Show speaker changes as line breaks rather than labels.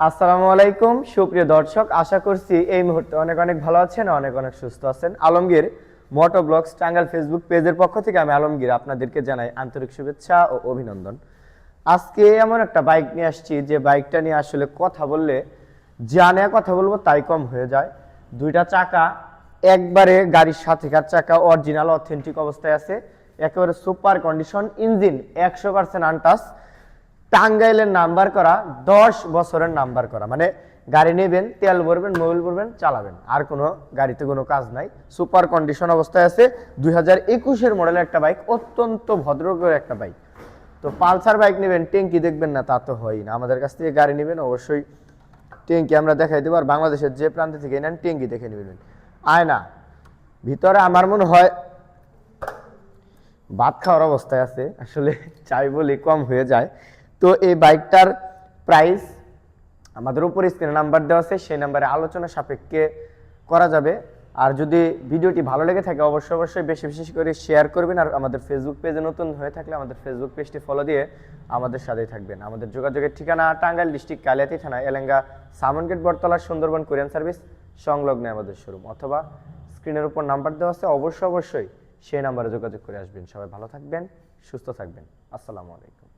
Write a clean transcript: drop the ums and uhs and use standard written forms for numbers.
আসসালামু আলাইকুম সুপ্রিয় দর্শক, আশা করছি এই মুহূর্তে অনেক অনেক ভালো আছেন, অনেক অনেক সুস্থ আছেন। Alamgir motor blogs Tangail Facebook পেজের পক্ষ থেকে আমি আলমগীর আপনাদেরকে জানাই আন্তরিক শুভেচ্ছা ও অভিনন্দন। আজকে এমন একটা বাইক নিয়ে আসছি যে বাইকটা নিয়ে আসলে কথা বললে যা নিয়ে কথা বলবো তাই কম হয়ে যায়। দুইটা চাকা একবারে গাড়ির সাথেকার চাকা অরিজিনাল অথেন্টিক অবস্থায় আছে, একেবারে সুপার কন্ডিশন, ইঞ্জিন 100% আনটাচ, টাঙ্গাইলের নাম্বার করা, 10 বছরের নাম্বার করা। মানে গাড়ি নেবেন, তেল ভরবেন, মোবিল ভরবেন, চালাবেন, আর কোনো গাড়িতে কোনো কাজ নাই। সুপার কন্ডিশন অবস্থায় আছে। 2021-এর মডেলের একটা বাইক, অত্যন্ত ভদ্রগর একটা বাইক। তো পালসার বাইক নেবেন, ট্যাঙ্কি দেখবেন না তা তো হয় না। আমাদের কাছ থেকে গাড়ি নেবেন অবশ্যই ট্যাঙ্কি আমরা দেখাই দেবো, আর বাংলাদেশের যে প্রান্ত থেকে নেন ট্যাঙ্কি দেখে নেবেন। আয়না ভিতরে আমার মনে হয় ভাত খাওয়ার অবস্থায় আছে, আসলে চাই বলি কম হয়ে যায়। তো এই বাইকটার প্রাইস আমাদের উপরে স্ক্রিনে নাম্বার দেওয়া আছে, সেই নাম্বারে আলোচনা সাপেক্ষে করা যাবে। আর যদি ভিডিওটি ভালো লেগে থাকে অবশ্যই বেশি বেশি করে শেয়ার করবেন। আর আমাদের ফেসবুক পেজে নতুন হয়ে থাকলে আমাদের ফেসবুক পেজটি ফলো দিয়ে আমাদের সাথেই থাকবেন। আমাদের যোগাযোগের ঠিকানা টাঙ্গাইল ডিস্ট্রিক্ট কালিয়াতি থানা, এলেঙ্গা সামনগেট বটতলা, সুন্দরবন কোরিয়ান সার্ভিস সংলগ্ন আমাদের শোরুম, অথবা স্ক্রিনের উপর নাম্বার দেওয়া আছে, অবশ্যই সেই নাম্বারে যোগাযোগ করে আসবেন। সবাই ভালো থাকবেন, সুস্থ থাকবেন। আসসালামু আলাইকুম।